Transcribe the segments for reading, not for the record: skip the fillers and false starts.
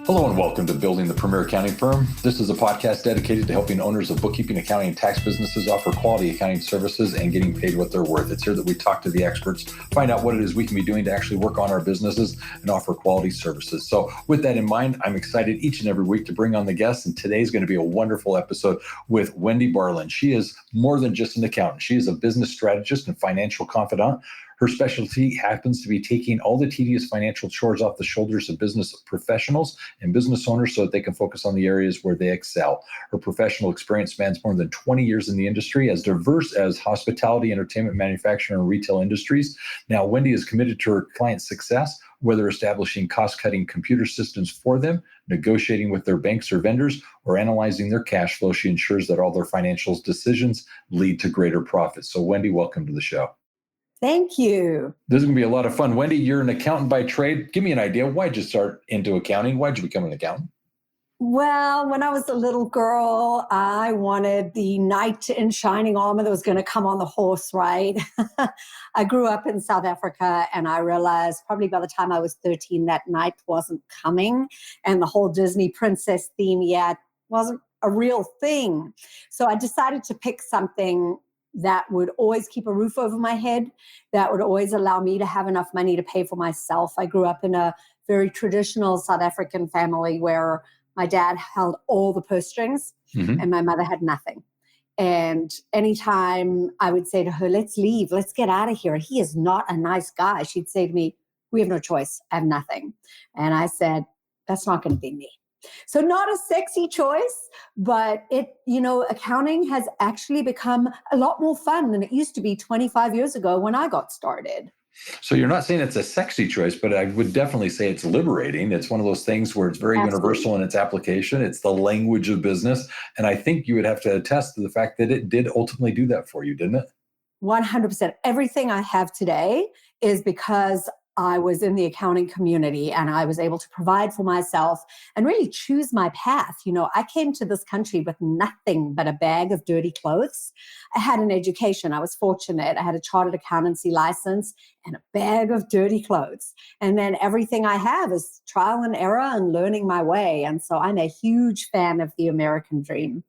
Hello and welcome to Building the Premier Accounting Firm. This is a podcast dedicated to helping owners of bookkeeping, accounting, and tax businesses offer quality accounting services and getting paid what they're worth. It's here that we talk to the experts, find out what it is we can be doing to actually work on our businesses and offer quality services. So with that in mind, I'm excited each and every week to bring on the guests, and today's going to be a wonderful episode with Wendy Barlin. She is more than just an accountant. She is a business strategist and financial confidant. Her specialty happens to be taking all the tedious financial chores off the shoulders of business professionals and business owners so that they can focus on the areas where they excel. Her professional experience spans more than 20 years in the industry, as diverse as hospitality, entertainment, manufacturing, and retail industries. Now, Wendy is committed to her clients' success, whether establishing cost-cutting computer systems for them, negotiating with their banks or vendors, or analyzing their cash flow. She ensures that all their financial decisions lead to greater profits. So, Wendy, welcome to the show. Thank you. This is going to be a lot of fun. Wendy, you're an accountant by trade. Give me an idea. Why'd you start into accounting? Why'd you become an accountant? Well, when I was a little girl, I wanted the knight in shining armor that was going to come on the horse, right? I grew up in South Africa, and I realized probably by the time I was 13, that knight wasn't coming. And the whole Disney princess theme yet wasn't a real thing. So I decided to pick something that would always keep a roof over my head, that would always allow me to have enough money to pay for myself. I grew up in a very traditional South African family where my dad held all the purse strings and my mother had nothing. And anytime I would say to her, let's leave, let's get out of here, he is not a nice guy, she'd say to me, we have no choice, I have nothing. And I said, that's not going to be me. So not a sexy choice, but accounting has actually become a lot more fun than it used to be 25 years ago when I got started. So you're not saying it's a sexy choice, but I would definitely say it's liberating. It's one of those things where it's very universal in its application. It's the language of business. And I think you would have to attest to the fact that it did ultimately do that for you, didn't it? 100%. Everything I have today is because I was in the accounting community and I was able to provide for myself and really choose my path. You know, I came to this country with nothing but a bag of dirty clothes. I had an education. I was fortunate. I had a chartered accountancy license and a bag of dirty clothes. And then everything I have is trial and error and learning my way. And so I'm a huge fan of the American dream.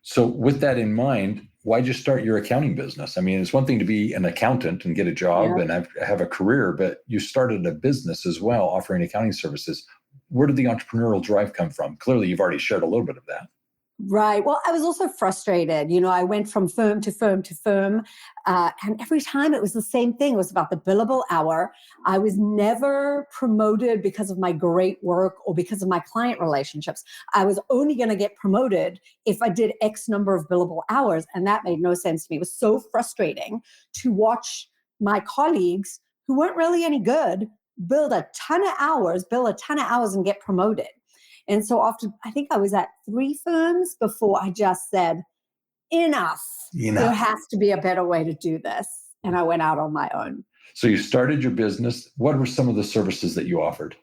So with that in mind, why'd you start your accounting business? I mean, it's one thing to be an accountant and get a job and have a career, but you started a business as well, offering accounting services. Where did the entrepreneurial drive come from? Clearly, you've already shared a little bit of that. Right. Well, I was also frustrated. You know, I went from firm to firm to firm, and every time it was the same thing. It was about the billable hour. I was never promoted because of my great work or because of my client relationships. I was only going to get promoted if I did X number of billable hours, and that made no sense to me. It was so frustrating to watch my colleagues who weren't really any good bill a ton of hours and get promoted. And so after, I think I was at 3 firms before I just said, enough. There has to be a better way to do this. And I went out on my own. So you started your business. What were some of the services that you offered?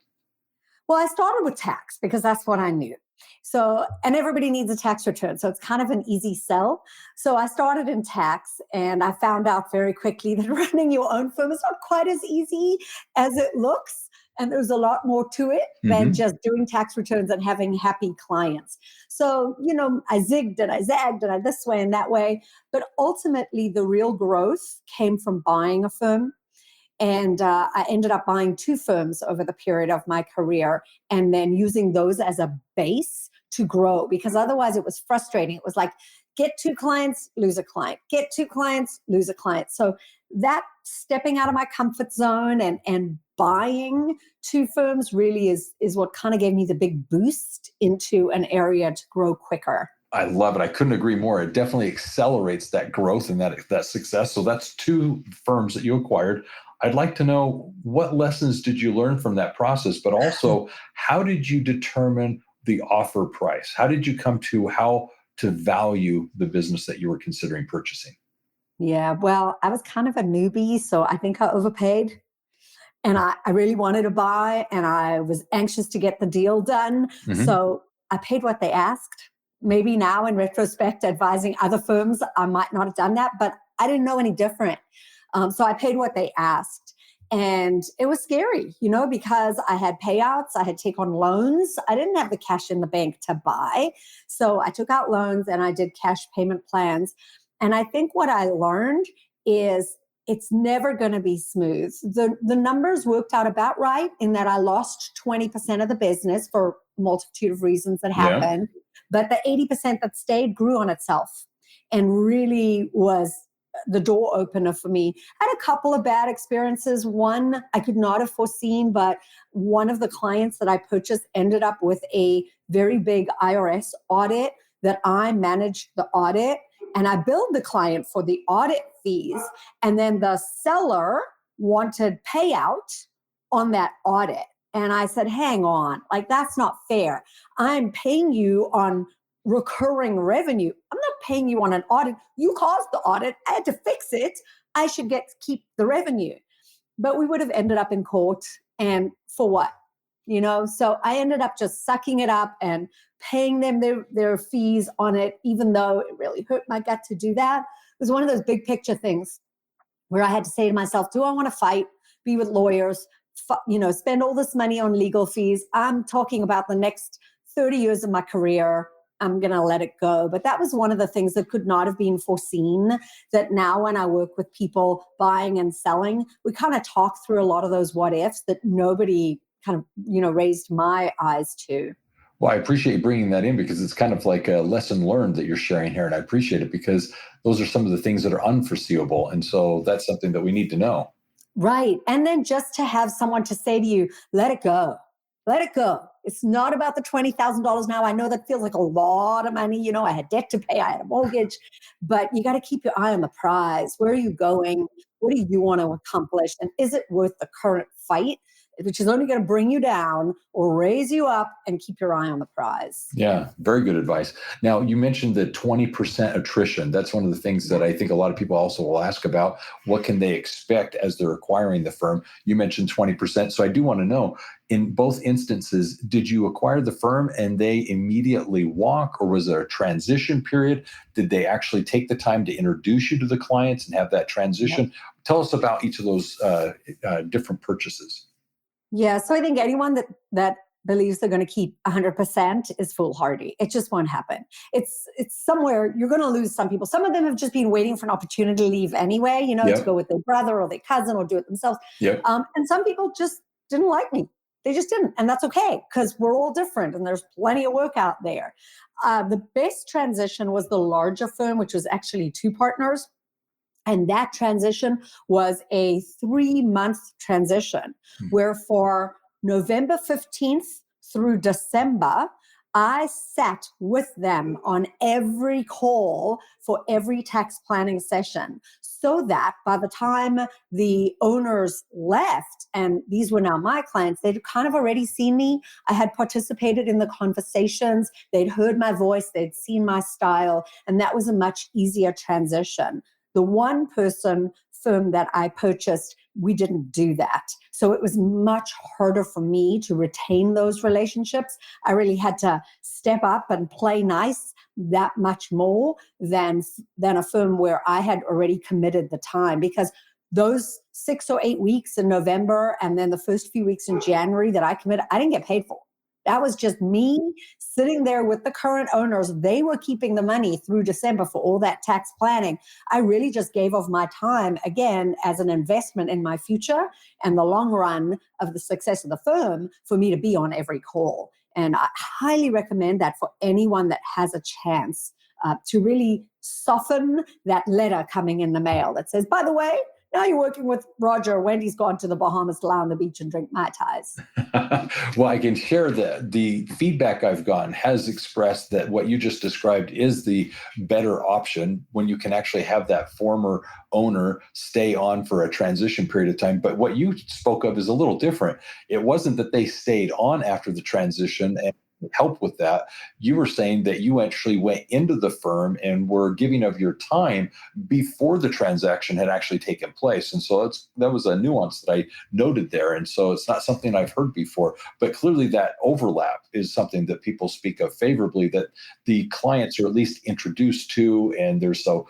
Well, I started with tax because that's what I knew. So, and everybody needs a tax return. So it's kind of an easy sell. So I started in tax and I found out very quickly that running your own firm is not quite as easy as it looks. And there's a lot more to it than just doing tax returns and having happy clients. So, you know, I zigged and I zagged and I this way and that way. But ultimately, the real growth came from buying a firm. And I ended up buying 2 firms over the period of my career and then using those as a base to grow, because otherwise it was frustrating. It was like, get 2 clients, lose a client, get 2 clients, lose a client. So that stepping out of my comfort zone and buying 2 firms really is what kind of gave me the big boost into an area to grow quicker. I love it. I couldn't agree more. It definitely accelerates that growth and that success. So that's 2 firms that you acquired. I'd like to know, what lessons did you learn from that process, but also how did you determine the offer price? How did you come to how to value the business that you were considering purchasing? Yeah, well, I was kind of a newbie, so I think I overpaid. And I really wanted to buy, and I was anxious to get the deal done. So I paid what they asked. Maybe now in retrospect, advising other firms, I might not have done that, but I didn't know any different. So I paid what they asked. And it was scary, because I had payouts, I had taken on loans. I didn't have the cash in the bank to buy. So I took out loans and I did cash payment plans. And I think what I learned is it's never going to be smooth. The numbers worked out about right in that I lost 20% of the business for a multitude of reasons that happened. But the 80% that stayed grew on itself and really was the door opener for me. I had a couple of bad experiences. One I could not have foreseen, but one of the clients that I purchased ended up with a very big IRS audit that I managed the audit, and I billed the client for the audit fees. And then the seller wanted payout on that audit. And I said, hang on, like that's not fair. I'm paying you on recurring revenue. I'm not paying you on an audit. You caused the audit. I had to fix it. I should keep the revenue. But we would have ended up in court. And for what? So I ended up just sucking it up and paying them their fees on it, even though it really hurt my gut to do that. It was one of those big picture things where I had to say to myself, do I want to fight, be with lawyers, spend all this money on legal fees? I'm talking about the next 30 years of my career. I'm going to let it go. But that was one of the things that could not have been foreseen, that now when I work with people buying and selling, we kind of talk through a lot of those what ifs that nobody kind of, raised my eyes to. Well, I appreciate you bringing that in because it's kind of like a lesson learned that you're sharing here. And I appreciate it because those are some of the things that are unforeseeable. And so that's something that we need to know. Right. And then just to have someone to say to you, let it go. Let it go. It's not about the $20,000 now. I know that feels like a lot of money. I had debt to pay. I had a mortgage. But you got to keep your eye on the prize. Where are you going? What do you want to accomplish? And is it worth the current fight, which is only going to bring you down or raise you up, and keep your eye on the prize? Yeah, very good advice. Now, you mentioned the 20% attrition. That's one of the things that I think a lot of people also will ask about. What can they expect as they're acquiring the firm? You mentioned 20%. So I do want to know, in both instances, did you acquire the firm and they immediately walk, or was there a transition period? Did they actually take the time to introduce you to the clients and have that transition? Yep. Tell us about each of those different purchases. Yeah, so I think anyone that believes they're going to keep 100% is foolhardy. It just won't happen. It's somewhere you're going to lose some people. Some of them have just been waiting for an opportunity to leave anyway, to go with their brother or their cousin or do it themselves. Yep. And some people just didn't like me. They just didn't. And that's okay, because we're all different and there's plenty of work out there. The best transition was the larger firm, which was actually 2 partners. And that transition was a 3-month transition where for November 15th through December, I sat with them on every call for every tax planning session, so that by the time the owners left, and these were now my clients, they'd kind of already seen me. I had participated in the conversations. They'd heard my voice. They'd seen my style. And that was a much easier transition. The one-person firm that I purchased, we didn't do that. So it was much harder for me to retain those relationships. I really had to step up and play nice that much more than a firm where I had already committed the time, because those 6 or 8 weeks in November and then the first few weeks in January that I committed, I didn't get paid for. That was just me sitting there with the current owners. They were keeping the money through December for all that tax planning. I really just gave of my time, again, as an investment in my future and the long run of the success of the firm, for me to be on every call. And I highly recommend that for anyone that has a chance to really soften that letter coming in the mail that says, by the way, now you're working with Roger. Wendy's gone to the Bahamas to lie on the beach and drink Mai Tais. Well, I can share that the feedback I've gotten has expressed that what you just described is the better option when you can actually have that former owner stay on for a transition period of time. But what you spoke of is a little different. It wasn't that they stayed on after the transition and help with that. You were saying that you actually went into the firm and were giving of your time before the transaction had actually taken place. And so that was a nuance that I noted there. And so it's not something I've heard before, but clearly that overlap is something that people speak of favorably, that the clients are at least introduced to, and there's a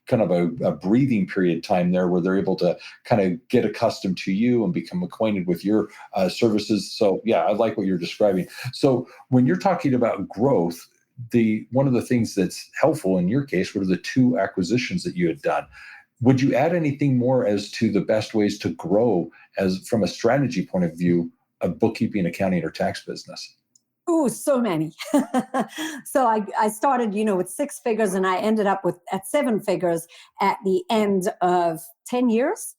kind of a breathing period time there where they're able to kind of get accustomed to you and become acquainted with your services. So yeah, I like what you're describing. So when you're talking about growth, one of the things that's helpful in your case were the 2 acquisitions that you had done. Would you add anything more as to the best ways to grow as from a strategy point of view, a bookkeeping, accounting, or tax business? Oh, so many. So I started, with 6 figures, and I ended up at 7 figures at the end of 10 years.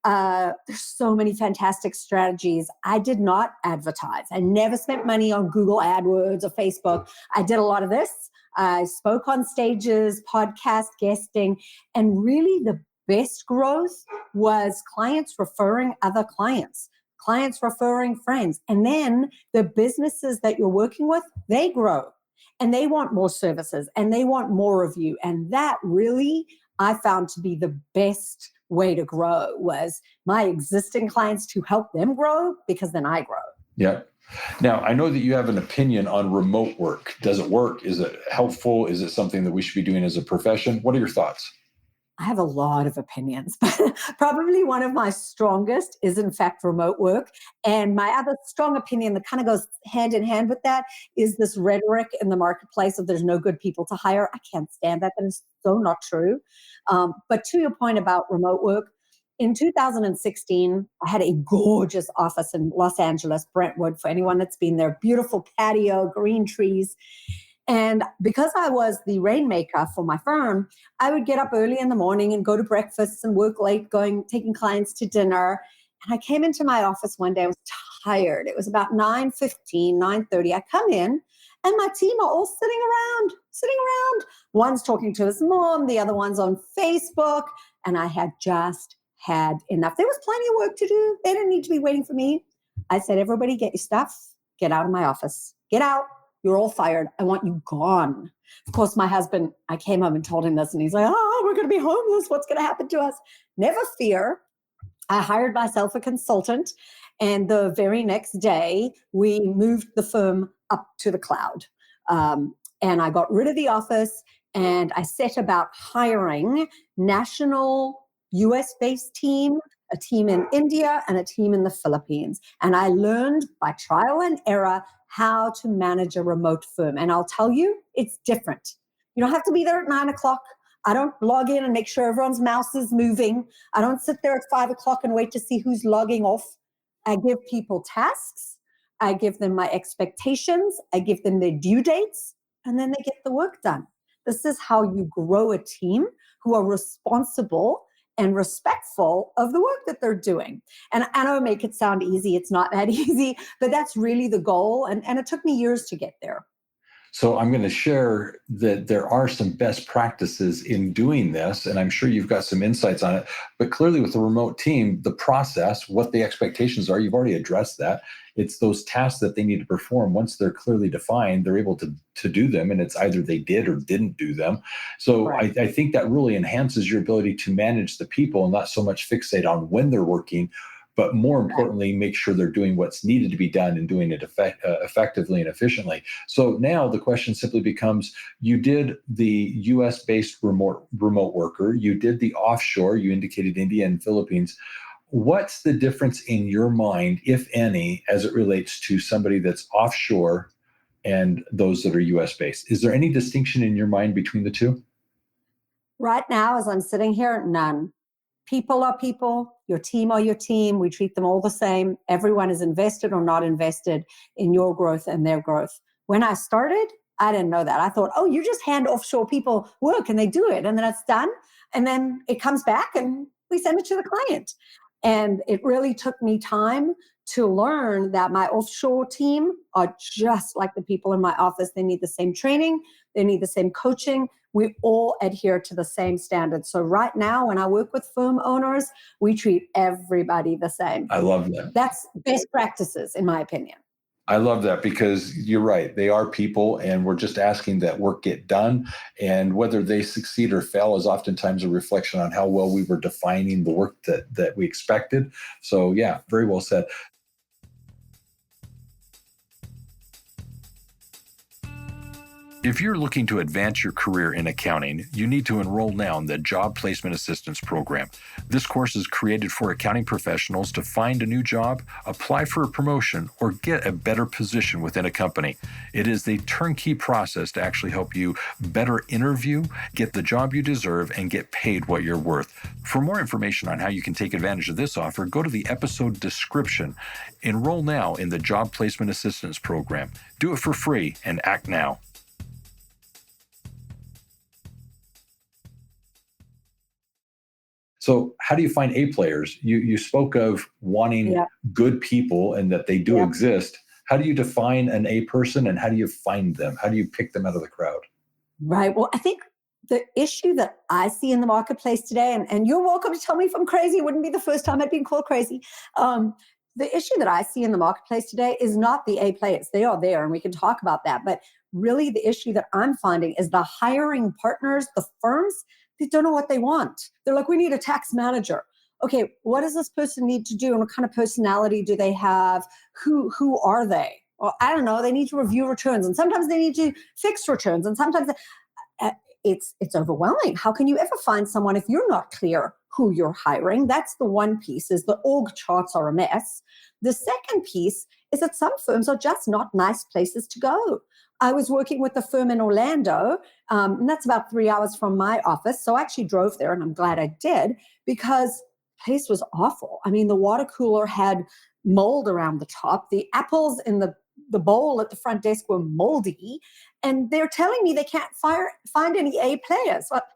There's so many fantastic strategies. I did not advertise. I never spent money on Google AdWords or Facebook. I did a lot of this. I spoke on stages, podcast guesting, and really the best growth was clients referring other clients referring friends. And then the businesses that you're working with, they grow and they want more services and they want more of you. And that really I found to be the best way to grow was my existing clients to help them grow, because then I grow. Yeah. Now, I know that you have an opinion on remote work. Does it work? Is it helpful? Is it something that we should be doing as a profession? What are your thoughts? I have a lot of opinions, but probably one of my strongest is, in fact, remote work. And my other strong opinion that kind of goes hand in hand with that is this rhetoric in the marketplace of there's no good people to hire. I can't stand that. That is so not true. But to your point about remote work, in 2016, I had a gorgeous office in Los Angeles, Brentwood, for anyone that's been there. Beautiful patio, green trees. And because I was the rainmaker for my firm, I would get up early in the morning and go to breakfast and work late, taking clients to dinner. And I came into my office one day, I was tired. It was about 9:15, 9:30. I come in and my team are all sitting around. One's talking to his mom, the other one's on Facebook. And I had just had enough. There was plenty of work to do. They didn't need to be waiting for me. I said, everybody get your stuff, get out of my office, get out. You're all fired. I want you gone. Of course, my husband, I came home and told him this, and he's like, oh, we're going to be homeless. What's going to happen to us? Never fear. I hired myself a consultant, and the very next day, we moved the firm up to the cloud. And I got rid of the office, and I set about hiring national US-based team, a team in India, and a team in the Philippines. And I learned by trial and error how to manage a remote firm. And I'll tell you, it's different. You don't have to be there at 9:00. I don't log in and make sure everyone's mouse is moving. I don't sit there at 5:00 and wait to see who's logging off. I give people tasks. I give them my expectations. I give them their due dates, and then they get the work done. This is how you grow a team who are responsible and respectful of the work that they're doing. And I don't make it sound easy. It's not that easy, but that's really the goal. And it took me years to get there. So I'm going to share that there are some best practices in doing this, and I'm sure you've got some insights on it. But clearly with the remote team, the process, what the expectations are, you've already addressed that. It's those tasks that they need to perform. Once they're clearly defined, they're able to do them, and it's either they did or didn't do them. So Right. I think that really enhances your ability to manage the people and not so much fixate on when they're working, but more importantly, make sure they're doing what's needed to be done and doing it effectively and efficiently. So now the question simply becomes, you did the US-based remote worker, you did the offshore, you indicated India and Philippines. What's the difference in your mind, if any, as it relates to somebody that's offshore and those that are US-based? Is there any distinction in your mind between the two? Right now, as I'm sitting here, none. People are people, your team are your team. We treat them all the same. Everyone is invested or not invested in your growth and their growth. When I started, I didn't know that. I thought, oh, you just hand offshore people work and they do it, and then it's done. And then it comes back and we send it to the client. And it really took me time to learn that my offshore team are just like the people in my office. They need the same training, they need the same coaching. We all adhere to the same standards. So right now, when I work with firm owners, we treat everybody the same. I love that. That's best practices, in my opinion. I love that because you're right. They are people, and we're just asking that work get done. And whether they succeed or fail is oftentimes a reflection on how well we were defining the work that we expected. So, yeah, very well said. If you're looking to advance your career in accounting, you need to enroll now in the Job Placement Assistance Program. This course is created for accounting professionals to find a new job, apply for a promotion, or get a better position within a company. It is the turnkey process to actually help you better interview, get the job you deserve, and get paid what you're worth. For more information on how you can take advantage of this offer, go to the episode description. Enroll now in the Job Placement Assistance Program. Do it for free and act now. So how do you find A players? You spoke of wanting good people and that they do exist. How do you define an A person and how do you find them? How do you pick them out of the crowd? Right. Well, I think the issue that I see in the marketplace today, and you're welcome to tell me if I'm crazy, it wouldn't be the first time I'd been called crazy. The issue that I see in the marketplace today is not the A players. They are there and we can talk about that. But really the issue that I'm finding is the hiring partners, the firms, they don't know what they want. They're like, we need a tax manager. Okay, what does this person need to do? And what kind of personality do they have? Who are they? Well, I don't know. They need to review returns. And sometimes they need to fix returns. And sometimes it's overwhelming. How can you ever find someone if you're not clear who you're hiring? That's the one piece, is the org charts are a mess. The second piece is that some firms are just not nice places to go. I was working with a firm in Orlando, and that's about 3 hours from my office. So I actually drove there, and I'm glad I did, because the place was awful. I mean, the water cooler had mold around the top. The apples in the bowl at the front desk were moldy, and they're telling me they can't find any A players. But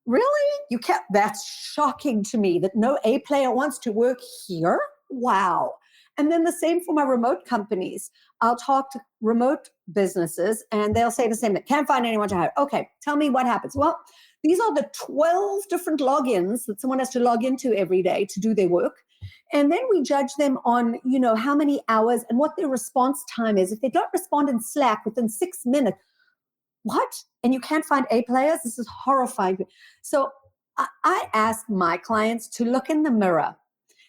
really? You can't? That's shocking to me that no A player wants to work here. Wow. And then the same for my remote companies. I'll talk to remote businesses and they'll say the same thing. Can't find anyone to hire. Okay, tell me what happens. Well, these are the 12 different logins that someone has to log into every day to do their work. And then we judge them on, how many hours and what their response time is. If they don't respond in Slack within 6 minutes, what? And you can't find A players? This is horrifying. So I ask my clients to look in the mirror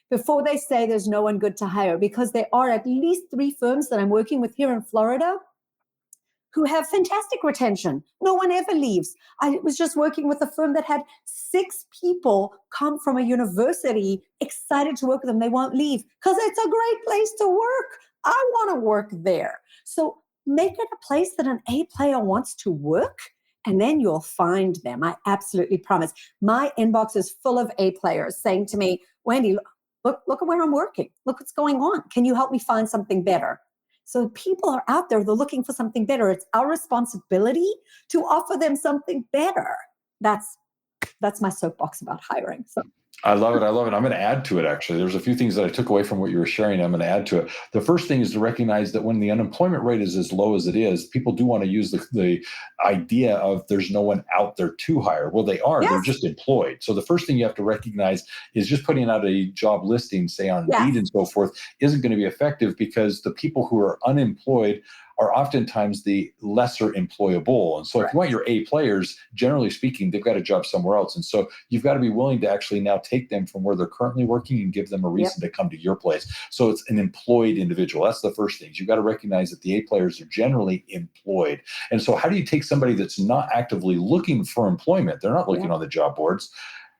before they say there's no one good to hire, because there are at least 3 firms that I'm working with here in Florida who have fantastic retention. No one ever leaves. I was just working with a firm that had 6 people come from a university excited to work with them. They won't leave because it's a great place to work. I want to work there. So make it a place that an A player wants to work, and then you'll find them. I absolutely promise. My inbox is full of A players saying to me, Wendy, look at where I'm working. Look what's going on. Can you help me find something better? So people are out there, they're looking for something better. It's our responsibility to offer them something better. That's my soapbox about hiring. So I love it. I love it. I'm going to add to it, actually. There's a few things that I took away from what you were sharing. I'm going to add to it. The first thing is to recognize that when the unemployment rate is as low as it is, people do want to use the idea of there's no one out there to hire. Well, they are. Yes. They're just employed. So the first thing you have to recognize is just putting out a job listing, say on Indeed and so forth, isn't going to be effective, because the people who are unemployed are oftentimes the lesser employable. And so if you want your A players, generally speaking, they've got a job somewhere else. And so you've got to be willing to actually now take them from where they're currently working and give them a reason to come to your place. So it's an employed individual. That's the first thing. You've got to recognize that the A players are generally employed. And so how do you take somebody that's not actively looking for employment? They're not looking on the job boards.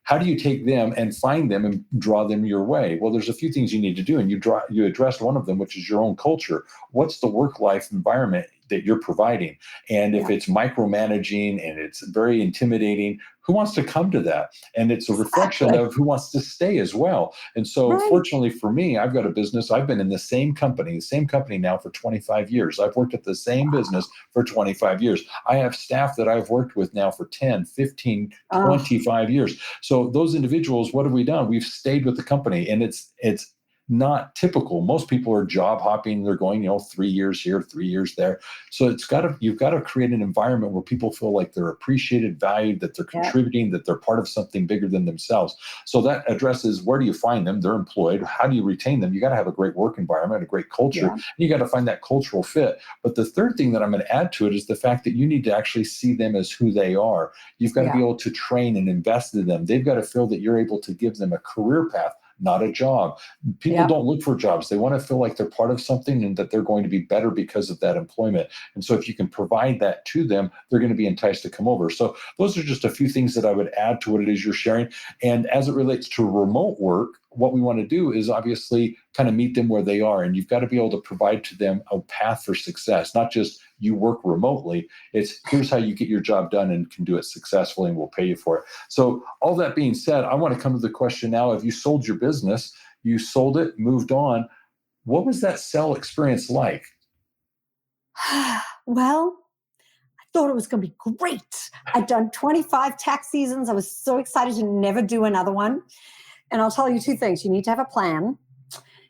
How do you take them and find them and draw them your way? Well, there's a few things you need to do, and you addressed one of them, which is your own culture. What's the work-life environment that you're providing? And if it's micromanaging and it's very intimidating, who wants to come to that? And it's a reflection of who wants to stay as well. And so fortunately for me, I've got a business. I've been in the same company now for 25 years. I've worked at the same business for 25 years. I have staff that I've worked with now for 10, 15, 25 years. So those individuals, what have we done? We've stayed with the company, and it's not typical. Most people are job hopping. They're going, 3 years here, 3 years there. So you've got to create an environment where people feel like they're appreciated, valued, that they're Yeah. contributing, that they're part of something bigger than themselves. So that addresses, where do you find them? They're employed. How do you retain them? You got to have a great work environment, a great culture. Yeah. And you got to find that cultural fit. But the third thing that I'm going to add to it is the fact that you need to actually see them as who they are. You've got to be able to train and invest in them. They've got to feel that you're able to give them a career path, not a job. People don't look for jobs. They want to feel like they're part of something and that they're going to be better because of that employment. And so if you can provide that to them, they're going to be enticed to come over. So those are just a few things that I would add to what it is you're sharing. And as it relates to remote work, what we want to do is obviously kind of meet them where they are. And you've got to be able to provide to them a path for success, not just you work remotely. It's here's how you get your job done and can do it successfully, and we'll pay you for it. So all that being said, I want to come to the question now. If you sold your business, you sold it, moved on, what was that sell experience like? Well, I thought it was going to be great. I'd done 25 tax seasons. I was so excited to never do another one. And I'll tell you two things. You need to have a plan,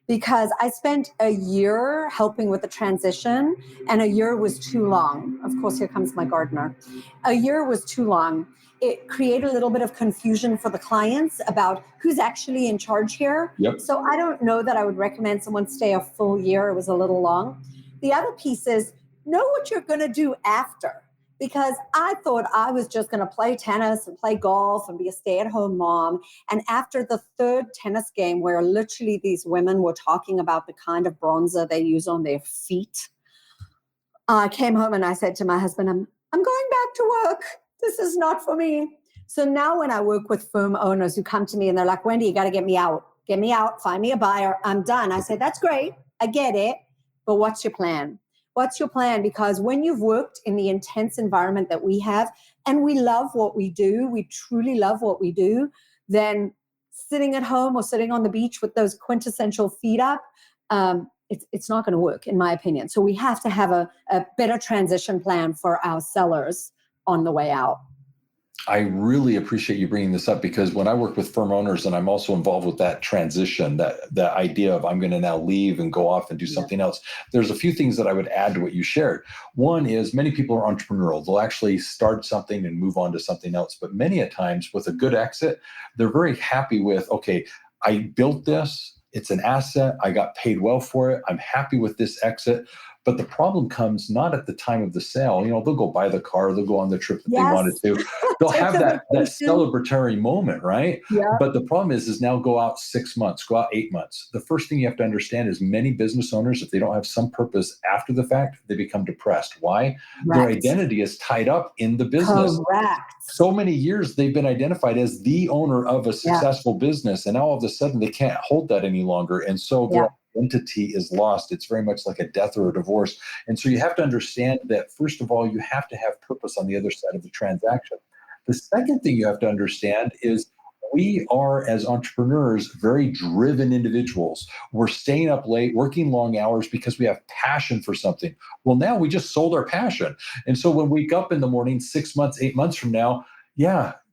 because I spent a year helping with the transition, and a year was too long. Of course, here comes my gardener. A year was too long. It created a little bit of confusion for the clients about who's actually in charge here. Yep. So I don't know that I would recommend someone stay a full year. It was a little long. The other piece is know what you're going to do after. Because I thought I was just going to play tennis and play golf and be a stay-at-home mom. And after the third tennis game, where literally these women were talking about the kind of bronzer they use on their feet, I came home and I said to my husband, I'm going back to work. This is not for me. So now when I work with firm owners who come to me and they're like, Wendy, you got to get me out. Get me out. Find me a buyer. I'm done. I say, that's great. I get it. But what's your plan? What's your plan? Because when you've worked in the intense environment that we have, and we love what we do, we truly love what we do, then sitting at home or sitting on the beach with those quintessential feet up, it's not going to work, in my opinion. So we have to have a better transition plan for our sellers on the way out. I really appreciate you bringing this up, because when I work with firm owners, and I'm also involved with that transition, that idea of I'm going to now leave and go off and do something else, there's a few things that I would add to what you shared. One is many people are entrepreneurial. They'll actually start something and move on to something else. But many a times with a good exit, they're very happy with, okay, I built this. It's an asset. I got paid well for it. I'm happy with this exit. But the problem comes not at the time of the sale. They'll go buy the car, they'll go on the trip that they wanted to. They'll have that celebratory moment, right? Yeah. But the problem is now go out 6 months, go out 8 months. The first thing you have to understand is many business owners, if they don't have some purpose after the fact, they become depressed. Why? Right. Their identity is tied up in the business. Correct. So many years they've been identified as the owner of a successful business, and now all of a sudden they can't hold that any longer. And so their identity is lost. It's very much like a death or a divorce. And so you have to understand that, first of all, you have to have purpose on the other side of the transaction. The second thing you have to understand is we are, as entrepreneurs, very driven individuals. We're staying up late, working long hours because we have passion for something. Well, now we just sold our passion. And so when we wake up in the morning, 6 months, 8 months from now,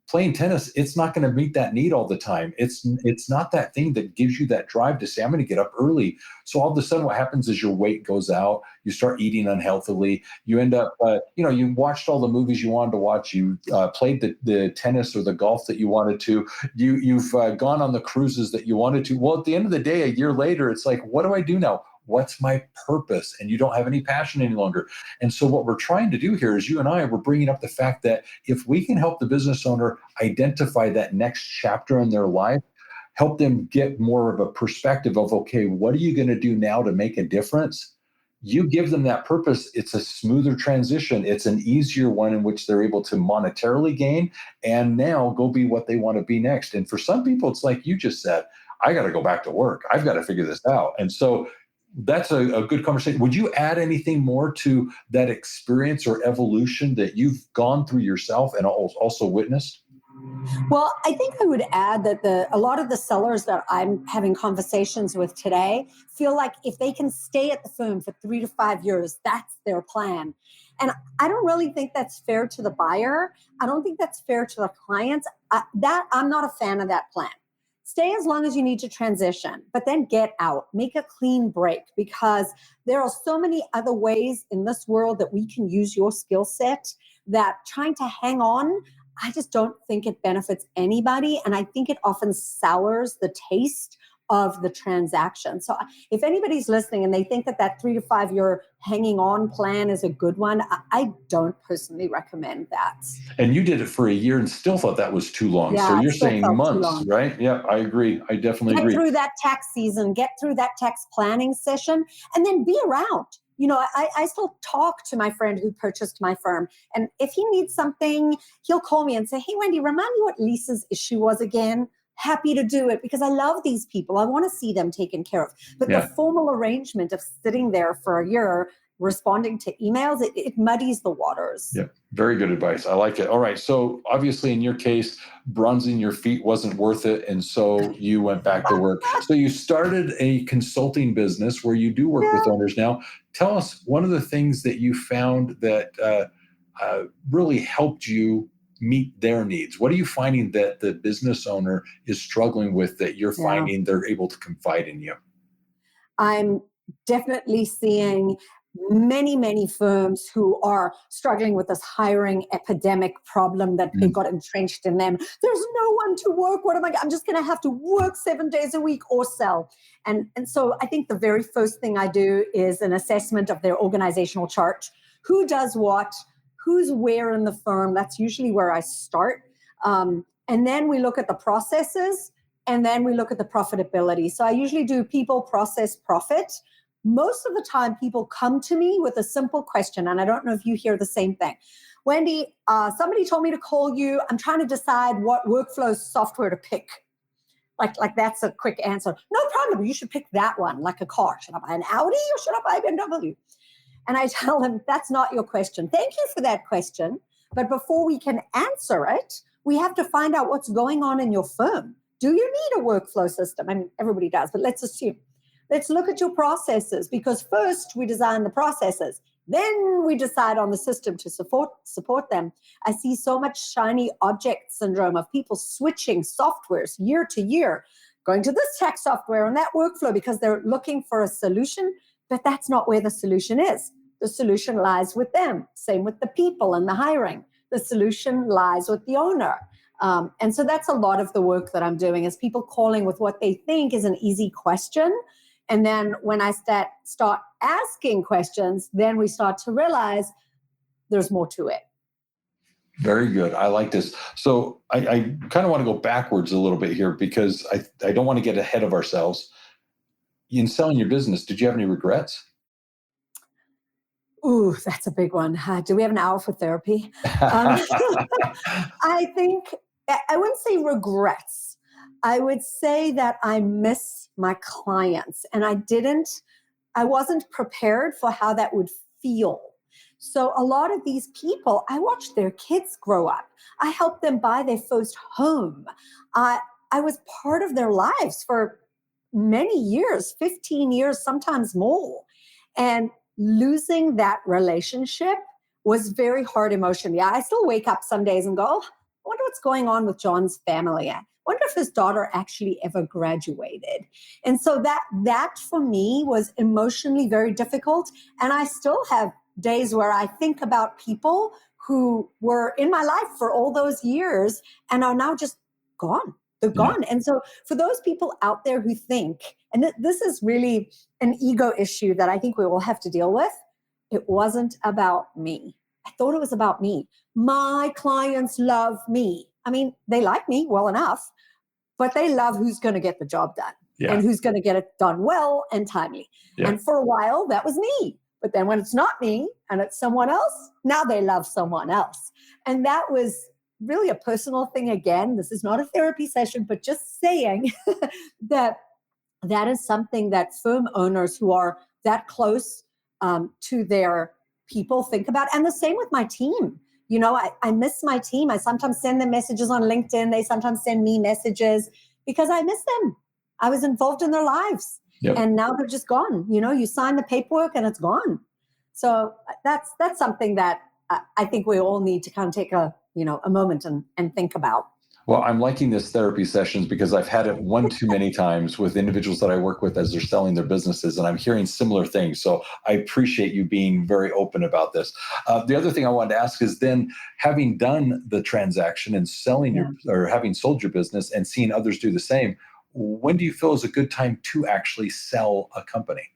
playing tennis, it's not going to meet that need all the time. It's not that thing that gives you that drive to say, I'm going to get up early. So all of a sudden what happens is your weight goes out. You start eating unhealthily. You end up, you watched all the movies you wanted to watch. You played the tennis or the golf that you wanted to. You've gone on the cruises that you wanted to. Well, at the end of the day, a year later, it's like, what do I do now? What's my purpose? And you don't have any passion any longer. And so what we're trying to do here is we're bringing up the fact that if we can help the business owner identify that next chapter in their life, help them get more of a perspective of, okay, what are you going to do now to make a difference? You give them that purpose. It's a smoother transition. It's an easier one in which they're able to monetarily gain and now go be what they want to be next. And for some people, it's like you just said, I got to go back to work. I've got to figure this out. And so that's a good conversation. Would you add anything more to that experience or evolution that you've gone through yourself and also witnessed? Well, I think I would add that a lot of the sellers that I'm having conversations with today feel like if they can stay at the firm for 3 to 5 years, that's their plan. And I don't really think that's fair to the buyer. I don't think that's fair to the clients. I'm not a fan of that plan. Stay as long as you need to transition, but then get out, make a clean break, because there are so many other ways in this world that we can use your skill set, that trying to hang on, I just don't think it benefits anybody. And I think it often sours the taste of the transaction. So if anybody's listening and they think that 3 to 5 year hanging on plan is a good one, I don't personally recommend that. And you did it for a year and still thought that was too long. So Yeah, it you're still saying felt too months, long. right? Yeah, I agree. I definitely Get agree. through that tax season, get through that tax planning session, and then be around. I still talk to my friend who purchased my firm. And if he needs something, he'll call me and say, hey, Wendy, remind me what Lisa's issue was again. Happy to do it, because I love these people. I want to see them taken care of. But the formal arrangement of sitting there for a year responding to emails, it muddies the waters. Yeah, very good advice. I like it. All right. So obviously in your case, bronzing your feet wasn't worth it. And so you went back to work. So you started a consulting business where you do work with owners now. Tell us one of the things that you found that really helped you meet their needs. What are you finding that the business owner is struggling with that you're finding they're able to confide in you? I'm definitely seeing many, many firms who are struggling with this hiring epidemic problem that they've got entrenched in them. There's no one to work. What am I'm just going to have to work 7 days a week or sell. And so I think the very first thing I do is an assessment of their organizational chart. Who does what? Who's where in the firm? That's usually where I start. And then we look at the processes, and then we look at the profitability. So I usually do people, process, profit. Most of the time, people come to me with a simple question, and I don't know if you hear the same thing. Wendy, somebody told me to call you. I'm trying to decide what workflow software to pick. Like that's a quick answer. No problem. You should pick that one, like a car. Should I buy an Audi or should I buy a BMW? And I tell them, that's not your question. Thank you for that question. But before we can answer it, we have to find out what's going on in your firm. Do you need a workflow system? I mean, everybody does, but let's assume. Let's look at your processes, because first we design the processes. Then we decide on the system to support them. I see so much shiny object syndrome of people switching softwares year to year, going to this tax software and that workflow because they're looking for a solution, but that's not where the solution is. The solution lies with them. Same with the people and the hiring. The solution lies with the owner. And so that's a lot of the work that I'm doing, is people calling with what they think is an easy question. And then when I start asking questions, then we start to realize there's more to it. Very good. I like this. So I kind of want to go backwards a little bit here, because I don't want to get ahead of ourselves. In selling your business, did you have any regrets? Ooh, that's a big one. Do we have an hour for therapy? I think I wouldn't say regrets. I would say that I miss my clients, and I wasn't prepared for how that would feel. So a lot of these people, I watched their kids grow up. I helped them buy their first home. I was part of their lives for many years, 15 years, sometimes more. And losing that relationship was very hard emotionally. I still wake up some days and go, oh, I wonder what's going on with John's family. I wonder if his daughter actually ever graduated. And so that for me was emotionally very difficult. And I still have days where I think about people who were in my life for all those years and are now just gone. They're gone. And so for those people out there who think, and this is really an ego issue that I think we will have to deal with, it wasn't about me. I thought it was about me. My clients love me. I mean, they like me well enough, but they love who's going to get the job done and who's going to get it done well and timely. And for a while, that was me. But then when it's not me and it's someone else, now they love someone else. And that was really a personal thing. Again, this is not a therapy session, but just saying that is something that firm owners who are that close to their people think about. And the same with my team. You know, I miss my team. I sometimes send them messages on LinkedIn. They sometimes send me messages because I miss them. I was involved in their lives. And now they're just gone. You know, you sign the paperwork and it's gone. So that's something that I think we all need to kind of take a moment and think about. Well, I'm liking this therapy sessions because I've had it one too many times with individuals that I work with as they're selling their businesses, and I'm hearing similar things. So I appreciate you being very open about this. The other thing I wanted to ask is then having done the transaction and selling your Yeah. or having sold your business and seeing others do the same, when do you feel is a good time to actually sell a company?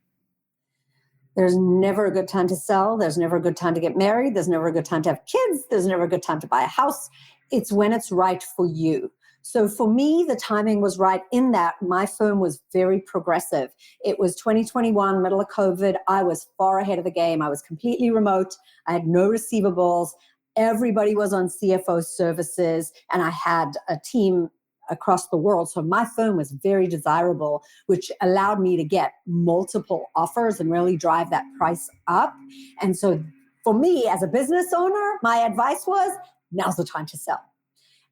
There's never a good time to sell. There's never a good time to get married. There's never a good time to have kids. There's never a good time to buy a house. It's when it's right for you. So for me, the timing was right in that my firm was very progressive. It was 2021, middle of COVID. I was far ahead of the game. I was completely remote. I had no receivables. Everybody was on CFO services, and I had a team across the world. So my firm was very desirable, which allowed me to get multiple offers and really drive that price up. And so for me as a business owner, my advice was now's the time to sell.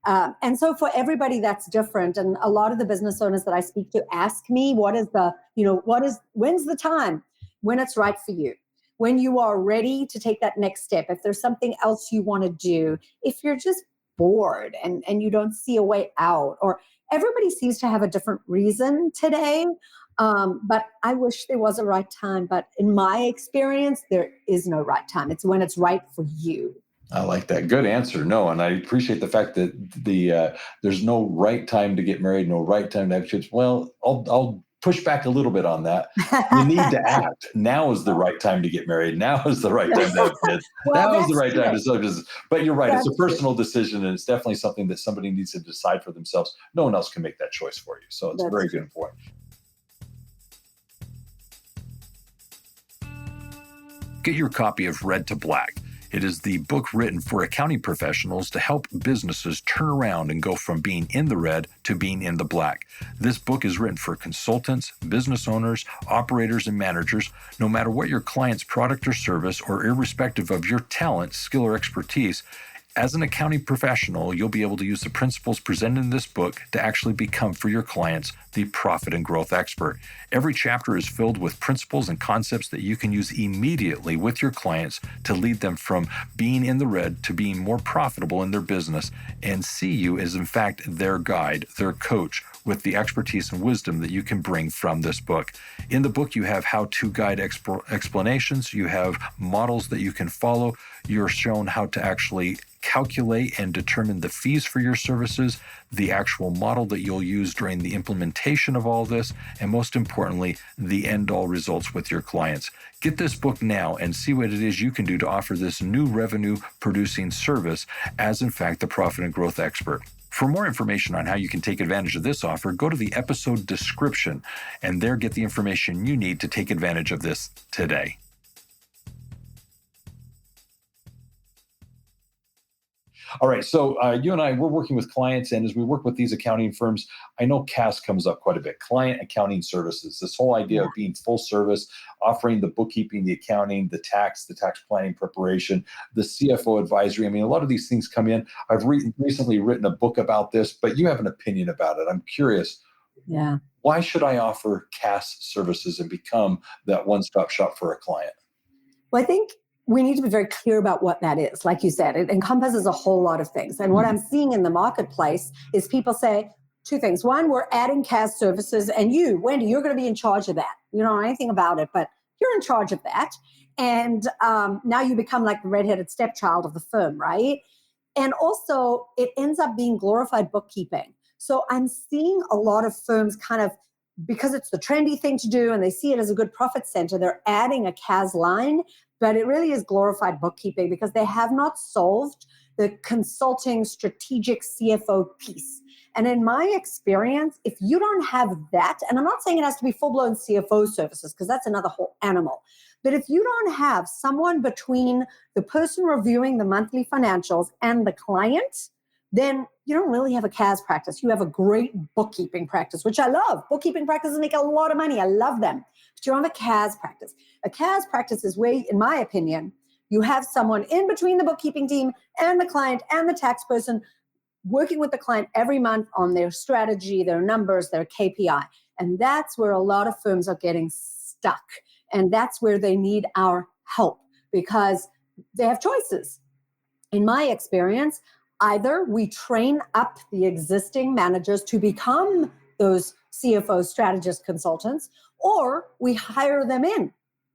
And so for everybody that's different. And a lot of the business owners that I speak to ask me, when's the time? When it's right for you, when you are ready to take that next step, if there's something else you want to do, if you're just bored and you don't see a way out, or everybody seems to have a different reason today. But I wish there was a right time. But in my experience, there is no right time. It's when it's right for you. I like that. Good answer. No, and I appreciate the fact that there's no right time to get married, no right time to have kids. Well, I'll push back a little bit on that. You need to act. Now is the right time to get married. Now is the right time to have kids. Well, Now is the that's right time to true. sell business. But you're right. It's a That's true. personal decision, and it's definitely something that somebody needs to decide for themselves. No one else can make that choice for you. So it's a That's very true. good point. Get your copy of Red to Black. It is the book written for accounting professionals to help businesses turn around and go from being in the red to being in the black. This book is written for consultants, business owners, operators, and managers, no matter what your client's product or service, or irrespective of your talent, skill, or expertise. As an accounting professional, you'll be able to use the principles presented in this book to actually become, for your clients, the profit and growth expert. Every chapter is filled with principles and concepts that you can use immediately with your clients to lead them from being in the red to being more profitable in their business, and see you as, in fact, their guide, their coach, with the expertise and wisdom that you can bring from this book. In the book, you have how-to guide explanations, you have models that you can follow, you're shown how to actually calculate and determine the fees for your services, the actual model that you'll use during the implementation of all this, and most importantly, the end-all results with your clients. Get this book now and see what it is you can do to offer this new revenue-producing service as, in fact, the profit and growth expert. For more information on how you can take advantage of this offer, go to the episode description and there get the information you need to take advantage of this today. All right. So you and I, we're working with clients, and as we work with these accounting firms, I know CAS comes up quite a bit. Client accounting services. This whole idea Yeah. of being full service, offering the bookkeeping, the accounting, the tax planning preparation, the CFO advisory. I mean, a lot of these things come in. I've recently written a book about this, but you have an opinion about it. I'm curious. Yeah. Why should I offer CAS services and become that one-stop shop for a client? Well, I think we need to be very clear about what that is. Like you said, it encompasses a whole lot of things. And what Mhm. I'm seeing in the marketplace is people say two things. One, we're adding CAS services, and you, Wendy, you're going to be in charge of that. You don't know anything about it, but you're in charge of that. And now you become like the redheaded stepchild of the firm, right? And also, it ends up being glorified bookkeeping. So I'm seeing a lot of firms kind of, because it's the trendy thing to do and they see it as a good profit center, they're adding a CAS line, but it really is glorified bookkeeping because they have not solved the consulting strategic CFO piece. And in my experience, if you don't have that, and I'm not saying it has to be full-blown CFO services because that's another whole animal, but if you don't have someone between the person reviewing the monthly financials and the client, then you don't really have a CAS practice. You have a great bookkeeping practice, which I love. Bookkeeping practices make a lot of money. I love them. But you don't have a CAS practice. A CAS practice is where, in my opinion, you have someone in between the bookkeeping team and the client and the tax person working with the client every month on their strategy, their numbers, their KPI. And that's where a lot of firms are getting stuck. And that's where they need our help because they have choices. In my experience, Either we train up the existing managers to become those CFO strategist consultants, or we hire them in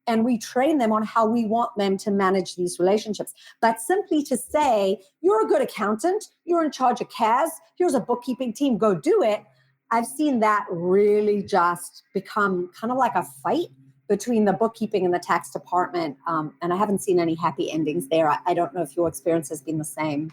and we train them on how we want them to manage these relationships. But simply to say, you're a good accountant, you're in charge of CAS, here's a bookkeeping team, go do it. I've seen that really just become kind of like a fight between the bookkeeping and the tax department. And I haven't seen any happy endings there. I don't know if your experience has been the same.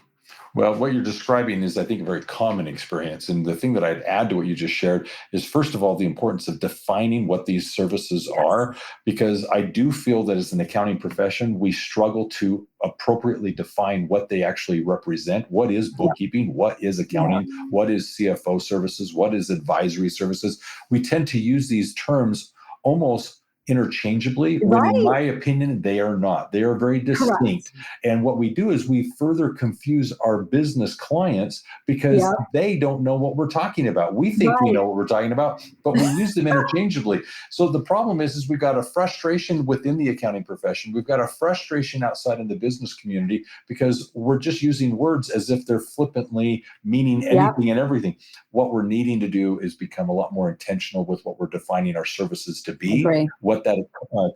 Well, what you're describing is, I think, a very common experience. And the thing that I'd add to what you just shared is, first of all, the importance of defining what these services are, because I do feel that as an accounting profession, we struggle to appropriately define what they actually represent. What is bookkeeping? What is accounting? What is CFO services? What is advisory services? We tend to use these terms almost interchangeably, when in my opinion, they are not. They are very distinct. Correct. And what we do is we further confuse our business clients because they don't know what we're talking about. We think we know what we're talking about, but we use them interchangeably. So the problem is we've got a frustration within the accounting profession. We've got a frustration outside in the business community because we're just using words as if they're flippantly meaning anything and everything. What we're needing to do is become a lot more intentional with what we're defining our services to be, what that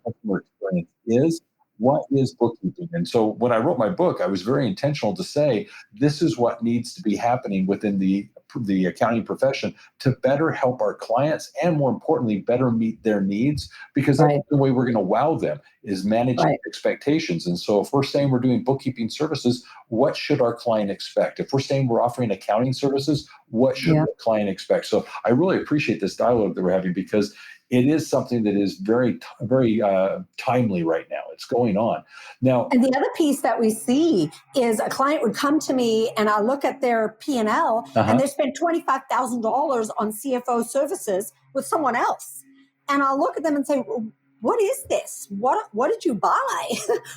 customer experience is. What is bookkeeping? And so when I wrote my book, I was very intentional to say, this is what needs to be happening within the accounting profession to better help our clients and, more importantly, better meet their needs, because that's the way we're going to wow them, is managing expectations. And so if we're saying we're doing bookkeeping services, what should our client expect? If we're saying we're offering accounting services, what should the client expect? So I really appreciate this dialogue that we're having, because it is something that is very, very timely right now. It's going on now. And the other piece that we see is a client would come to me and I look at their P&L and they spend $25,000 on CFO services with someone else. And I'll look at them and say, what is this? What did you buy?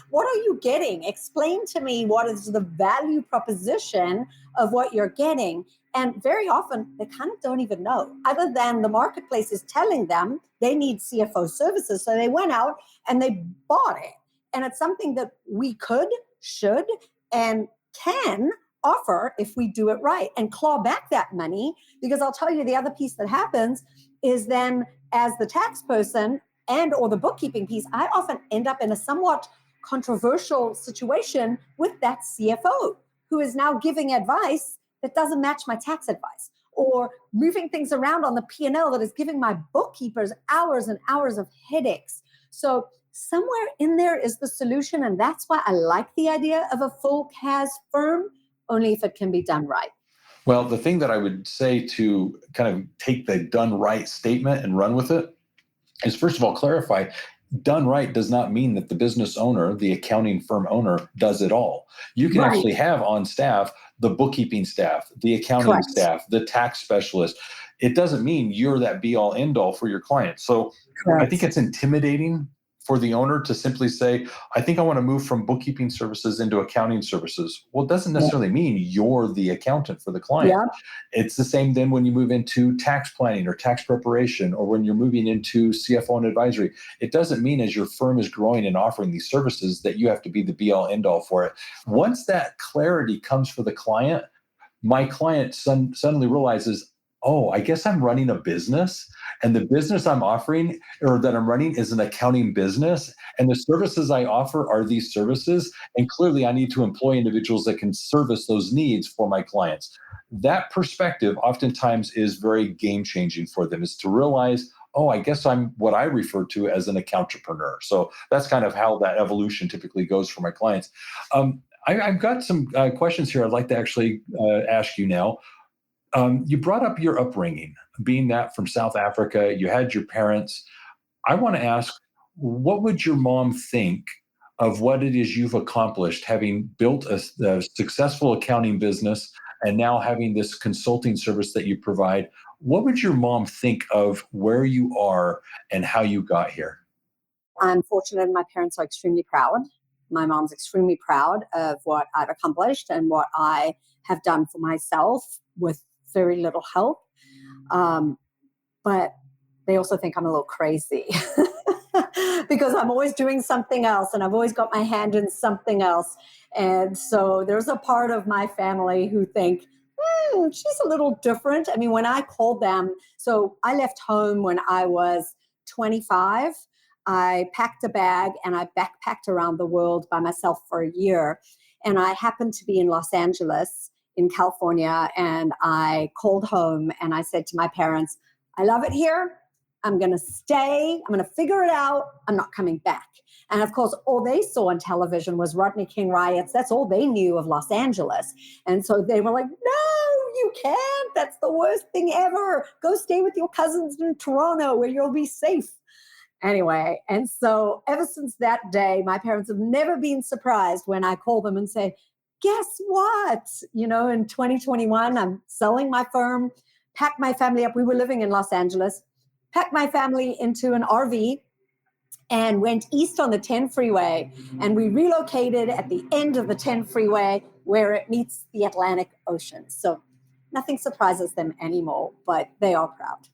What are you getting? Explain to me what is the value proposition of what you're getting. And very often they kind of don't even know, other than the marketplace is telling them they need CFO services. So they went out and they bought it. And it's something that we could, should, and can offer if we do it right and claw back that money. Because I'll tell you, the other piece that happens is then, as the tax person and or the bookkeeping piece, I often end up in a somewhat controversial situation with that CFO who is now giving advice that doesn't match my tax advice, or moving things around on the P&L that is giving my bookkeepers hours and hours of headaches. So somewhere in there is the solution, and that's why I like the idea of a full CAS firm, only if it can be done right. Well, the thing that I would say to kind of take the done right statement and run with it is, first of all, clarify, done right does not mean that the business owner, the accounting firm owner, does it all. You can actually have on staff the bookkeeping staff, the accounting staff, the tax specialist. It doesn't mean you're that be all end all for your client. So I think it's intimidating for the owner to simply say, I think I want to move from bookkeeping services into accounting services. Well, it doesn't necessarily mean you're the accountant for the client. It's the same then when you move into tax planning or tax preparation, or when you're moving into CFO and advisory. It doesn't mean as your firm is growing and offering these services that you have to be the be all end all for it. Once that clarity comes for the client, my client suddenly realizes, oh, I guess I'm running a business, and the business I'm offering or that I'm running is an accounting business, and the services I offer are these services, and clearly I need to employ individuals that can service those needs for my clients. That perspective oftentimes is very game-changing for them, is to realize, oh, I guess I'm what I refer to as an accountrepreneur. So that's kind of how that evolution typically goes for my clients. I've got some questions here I'd like to actually ask you now. You brought up your upbringing, being that from South Africa, you had your parents. I want to ask, what would your mom think of what it is you've accomplished, having built a successful accounting business and now having this consulting service that you provide? What would your mom think of where you are and how you got here? I'm fortunate, and my parents are extremely proud. My mom's extremely proud of what I've accomplished and what I have done for myself with very little help. But they also think I'm a little crazy because I'm always doing something else and I've always got my hand in something else. And so there's a part of my family who think, she's a little different. I mean, when I called them, so I left home when I was 25. I packed a bag and I backpacked around the world by myself for a year. And I happened to be in Los Angeles in California. And I called home and I said to my parents, I love it here. I'm going to stay. I'm going to figure it out. I'm not coming back. And of course, all they saw on television was Rodney King riots. That's all they knew of Los Angeles. And so they were like, no, you can't. That's the worst thing ever. Go stay with your cousins in Toronto where you'll be safe. Anyway, and so ever since that day, my parents have never been surprised when I call them and say, guess what? You know, in 2021, I'm selling my firm, packed my family up. We were living in Los Angeles, packed my family into an RV and went east on the 10 freeway. And we relocated at the end of the 10 freeway where it meets the Atlantic Ocean. So nothing surprises them anymore, but they are proud.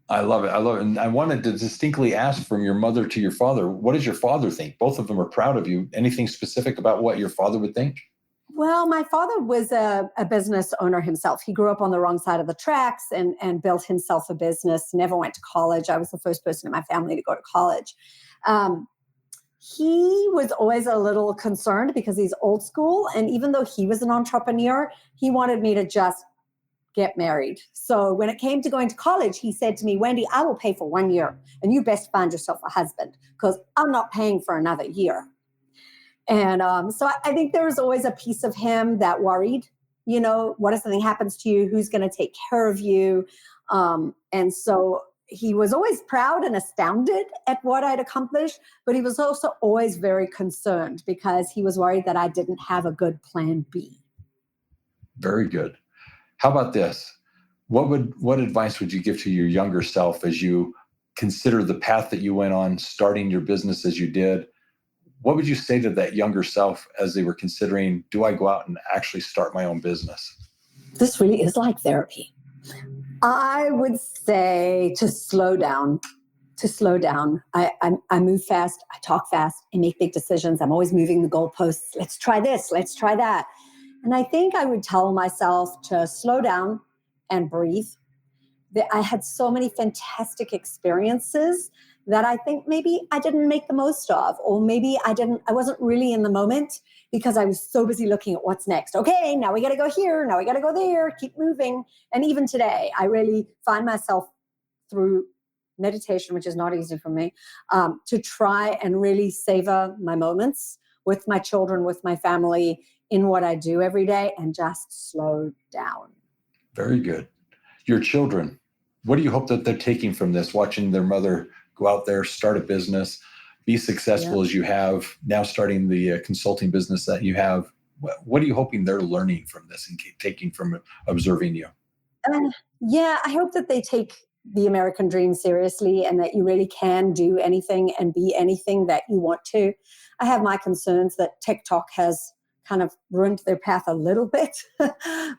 I love it. I love it. And I wanted to distinctly ask from your mother to your father, what does your father think? Both of them are proud of you. Anything specific about what your father would think? Well, my father was a business owner himself. He grew up on the wrong side of the tracks and built himself a business, never went to college. I was the first person in my family to go to college. He was always a little concerned because he's old school. And even though he was an entrepreneur, he wanted me to just get married. So when it came to going to college, he said to me, Wendy, I will pay for 1 year and you best find yourself a husband because I'm not paying for another year. And so I think there was always a piece of him that worried, you know, what if something happens to you? Who's going to take care of you? And so he was always proud and astounded at what I'd accomplished, but he was also always very concerned because he was worried that I didn't have a good plan B. Very good. How about this? What advice would you give to your younger self as you consider the path that you went on, starting your business as you did? What would you say to that younger self as they were considering, do I go out and actually start my own business? This really is like therapy. I would say to slow down, I move fast. I talk fast. I make big decisions. I'm always moving the goalposts. Let's try this. Let's try that. And I think I would tell myself to slow down and breathe. That I had so many fantastic experiences that I think maybe I didn't make the most of, or maybe I wasn't really in the moment because I was so busy looking at what's next. Okay, now we got to go here. Now we got to go there. Keep moving. And even today, I really find myself through meditation, which is not easy for me, to try and really savor my moments with my children, with my family, in what I do every day, and just slow down. Very good. Your children, what do you hope that they're taking from this, watching their mother go out there, start a business, be successful as you have, now starting the consulting business that you have? What are you hoping they're learning from this and taking from observing you? I hope that they take the American dream seriously and that you really can do anything and be anything that you want to. I have my concerns that TikTok has kind of ruined their path a little bit,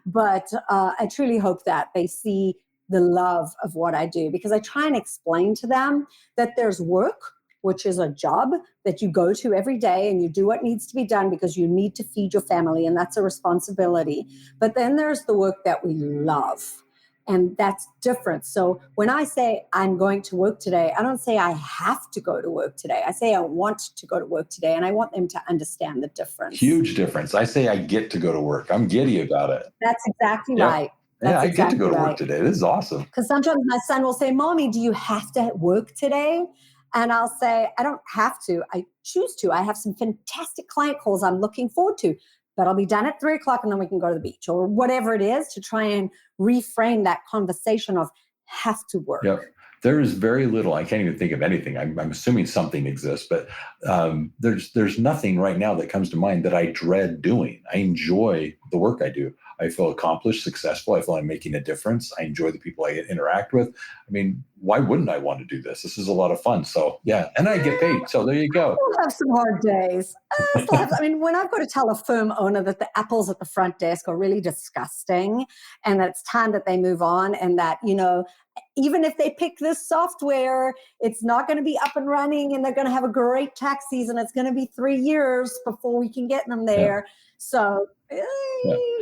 but I truly hope that they see the love of what I do, because I try and explain to them that there's work, which is a job that you go to every day and you do what needs to be done because you need to feed your family, and that's a responsibility. But then there's the work that we love. And that's different. So when I say I'm going to work today, I don't say I have to go to work today. I say I want to go to work today, and I want them to understand the difference. Huge difference. I say I get to go to work. I'm giddy about it. That's exactly right. Yeah, I That's get to go to exactly work today. This is awesome. Because sometimes my son will say, Mommy, do you have to work today? And I'll say, I don't have to. I choose to. I have some fantastic client calls I'm looking forward to, but I'll be done at 3:00 and then we can go to the beach or whatever it is, to try and reframe that conversation of have to work. Yep. There is very little. I can't even think of anything. I'm assuming something exists, but there's nothing right now that comes to mind that I dread doing. I enjoy the work I do. I feel accomplished, successful. I feel I'm making a difference. I enjoy the people I interact with. I mean, why wouldn't I want to do this? This is a lot of fun. So yeah, and I get paid. So there you go. I still have some hard days. I mean, when I've got to tell a firm owner that the apples at the front desk are really disgusting and that it's time that they move on, and that, even if they pick this software, it's not going to be up and running and they're going to have a great tax season. It's going to be 3 years before we can get them Yeah. there. So,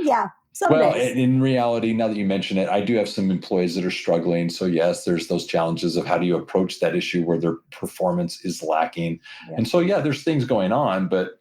yeah, some Well, days. in reality, now that you mention it, I do have some employees that are struggling. So yes, there's those challenges of how do you approach that issue where their performance is lacking. Yeah. And so, yeah, there's things going on, but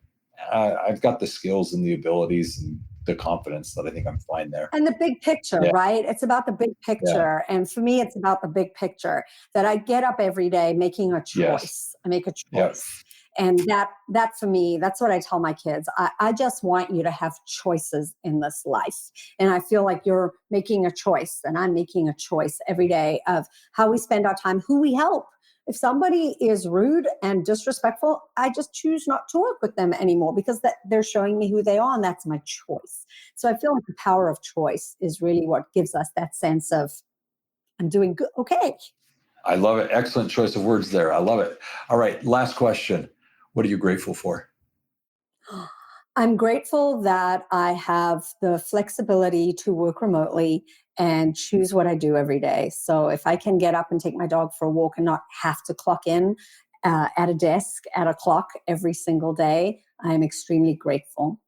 I've got the skills and the abilities and the confidence that I think I'm fine there. And the big picture, Yeah. right? It's about the big picture. And for me, it's about the big picture that I get up every day making a choice. Yes. I make a Yep. choice. And that for me, that's what I tell my kids. I just want you to have choices in this life. And I feel like you're making a choice and I'm making a choice every day of how we spend our time, who we help. If somebody is rude and disrespectful, I just choose not to work with them anymore because they're showing me who they are and that's my choice. So I feel like the power of choice is really what gives us that sense of I'm doing good. Okay. I love it. Excellent choice of words there. I love it. All right. Last question. What are you grateful for? I'm grateful that I have the flexibility to work remotely and choose what I do every day. So if I can get up and take my dog for a walk and not have to clock in at a desk at a clock every single day, I am extremely grateful.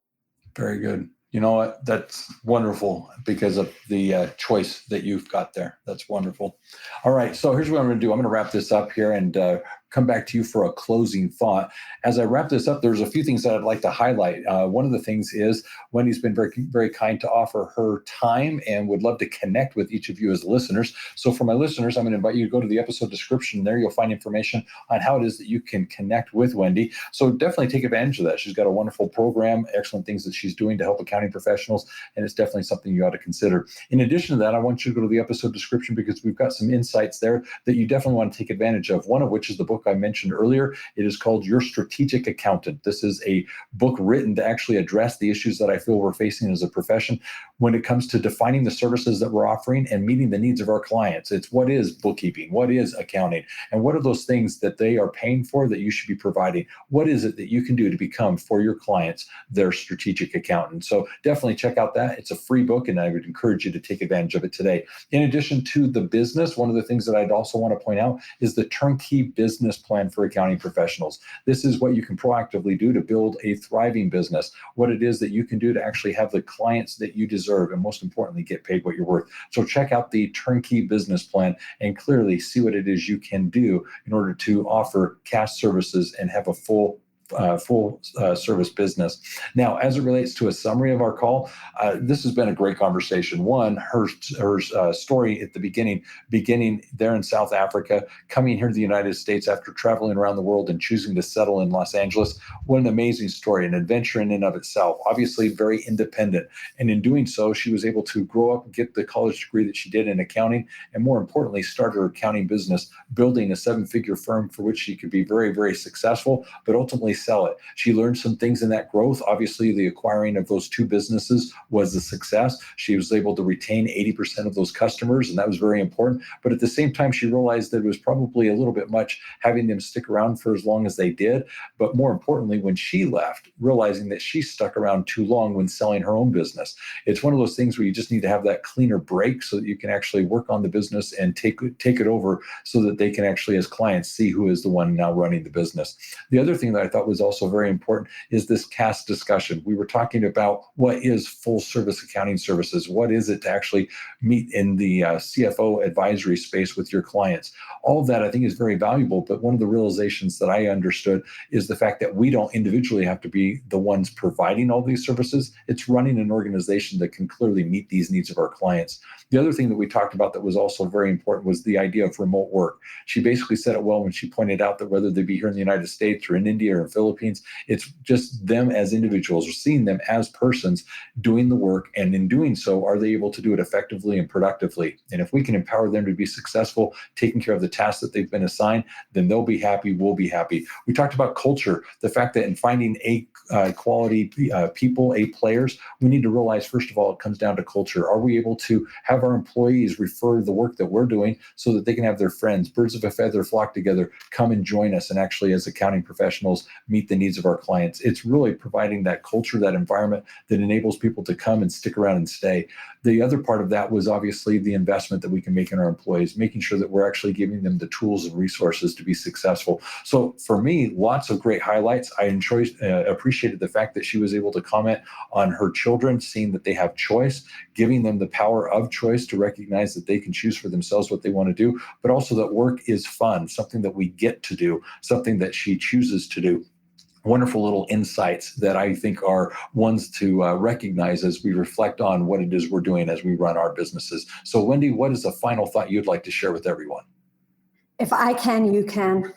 Very good. You know what? That's wonderful because of the choice that you've got there. That's wonderful. All right. So here's what I'm going to do. I'm going to wrap this up here and come back to you for a closing thought. As I wrap this up, there's a few things that I'd like to highlight. One of the things is Wendy's been very, very kind to offer her time and would love to connect with each of you as listeners. So for my listeners, I'm going to invite you to go to the episode description. There you'll find information on how it is that you can connect with Wendy. So definitely take advantage of that. She's got a wonderful program, excellent things that she's doing to help accounting professionals, and it's definitely something you ought to consider. In addition to that, I want you to go to the episode description because we've got some insights there that you definitely want to take advantage of. One of which is the book I mentioned earlier. It is called Your Strategic Accountant. This is a book written to actually address the issues that I feel we're facing as a profession when it comes to defining the services that we're offering and meeting the needs of our clients. It's what is bookkeeping, what is accounting, and what are those things that they are paying for that you should be providing? What is it that you can do to become for your clients their strategic accountant? So definitely check out that. It's a free book, and I would encourage you to take advantage of it today. In addition to the business, one of the things that I'd also want to point out is the turnkey business plan for accounting professionals. This is what you can proactively do to build a thriving business, what it is that you can do to actually have the clients that you deserve, and most importantly, get paid what you're worth. So check out the turnkey business plan and clearly see what it is you can do in order to offer cash services and have a full service business. Now, as it relates to a summary of our call, this has been a great conversation. One, her story at the beginning there in South Africa, coming here to the United States after traveling around the world and choosing to settle in Los Angeles. What an amazing story, an adventure in and of itself. Obviously, very independent. And in doing so, she was able to grow up, get the college degree that she did in accounting, and more importantly, start her accounting business, building a 7-figure firm for which she could be very, very successful, but ultimately sell it. She learned some things in that growth. Obviously, the acquiring of those 2 businesses was a success. She was able to retain 80% of those customers, and that was very important. But at the same time, she realized that it was probably a little bit much having them stick around for as long as they did. But more importantly, when she left, realizing that she stuck around too long when selling her own business. It's one of those things where you just need to have that cleaner break so that you can actually work on the business and take it over so that they can actually, as clients, see who is the one now running the business. The other thing that I thought was also very important is this CAS discussion. We were talking about what is full service accounting services. What is it to actually meet in the CFO advisory space with your clients? All of that I think is very valuable, but one of the realizations that I understood is the fact that we don't individually have to be the ones providing all these services. It's running an organization that can clearly meet these needs of our clients. The other thing that we talked about that was also very important was the idea of remote work. She basically said it well when she pointed out that whether they be here in the United States or in India or in Philippines, it's just them as individuals or seeing them as persons doing the work. And in doing so, are they able to do it effectively and productively? And if we can empower them to be successful, taking care of the tasks that they've been assigned, then they'll be happy, we'll be happy. We talked about culture, the fact that in finding quality people, players, we need to realize, first of all, it comes down to culture. Are we able to have our employees refer the work that we're doing so that they can have their friends, birds of a feather flock together, come and join us and actually as accounting professionals meet the needs of our clients. It's really providing that culture, that environment that enables people to come and stick around and stay. The other part of that was obviously the investment that we can make in our employees, making sure that we're actually giving them the tools and resources to be successful. So for me, lots of great highlights. I appreciated the fact that she was able to comment on her children, seeing that they have choice, giving them the power of choice to recognize that they can choose for themselves what they want to do, but also that work is fun, something that we get to do, something that she chooses to do. Wonderful little insights that I think are ones to recognize as we reflect on what it is we're doing as we run our businesses. So, Wendy, what is the final thought you'd like to share with everyone? If I can, you can.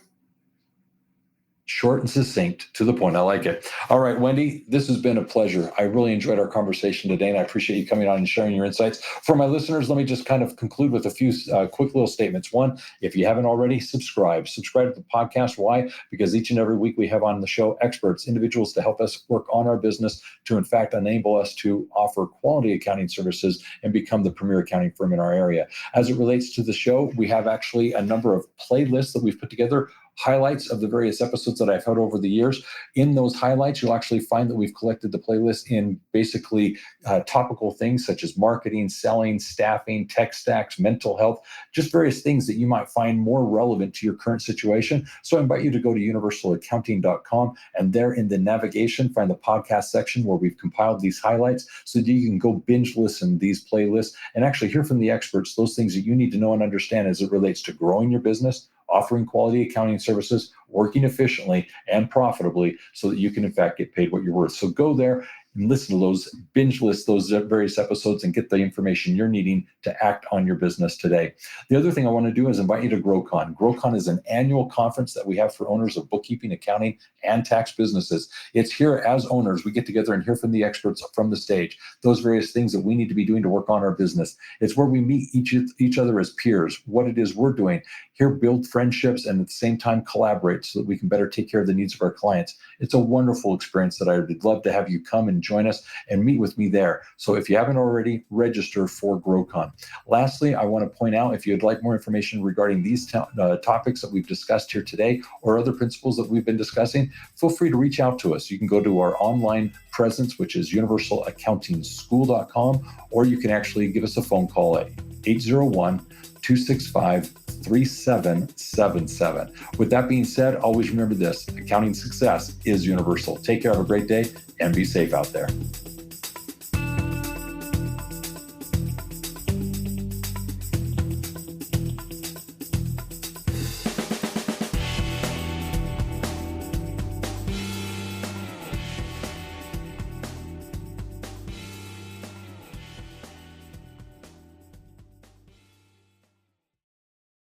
Short and succinct, to the point. I like it. All right, Wendy, this has been a pleasure. I really enjoyed our conversation today, and I appreciate you coming on and sharing your insights. For my listeners, let me just kind of conclude with a few quick little statements. One, if you haven't already, subscribe. Subscribe to the podcast. Why? Because each and every week we have on the show experts, individuals to help us work on our business to, in fact, enable us to offer quality accounting services and become the premier accounting firm in our area. As it relates to the show, we have actually a number of playlists that we've put together, highlights of the various episodes that I've had over the years. In those highlights, you'll actually find that we've collected the playlist in basically topical things such as marketing, selling, staffing, tech stacks, mental health, just various things that you might find more relevant to your current situation. So I invite you to go to universalaccounting.com, and there in the navigation, find the podcast section where we've compiled these highlights so that you can go binge listen these playlists and actually hear from the experts those things that you need to know and understand as it relates to growing your business, offering quality accounting services, working efficiently and profitably so that you can, in fact, get paid what you're worth. So go there and listen to those, binge list those various episodes and get the information you're needing to act on your business today. The other thing I want to do is invite you to GrowCon. GrowCon is an annual conference that we have for owners of bookkeeping, accounting, and tax businesses. It's here as owners. We get together and hear from the experts from the stage, those various things that we need to be doing to work on our business. It's where we meet each other as peers, what it is we're doing, here build friendships, and at the same time collaborate so that we can better take care of the needs of our clients. It's a wonderful experience that I would love to have you come and join us and meet with me there. So if you haven't already, register for GrowCon. Lastly, I want to point out, if you'd like more information regarding these topics that we've discussed here today or other principles that we've been discussing, feel free to reach out to us. You can go to our online presence, which is universalaccountingschool.com, or you can actually give us a phone call at 801-265-3777. With that being said, always remember this: accounting success is universal. Take care, have a great day, and be safe out there.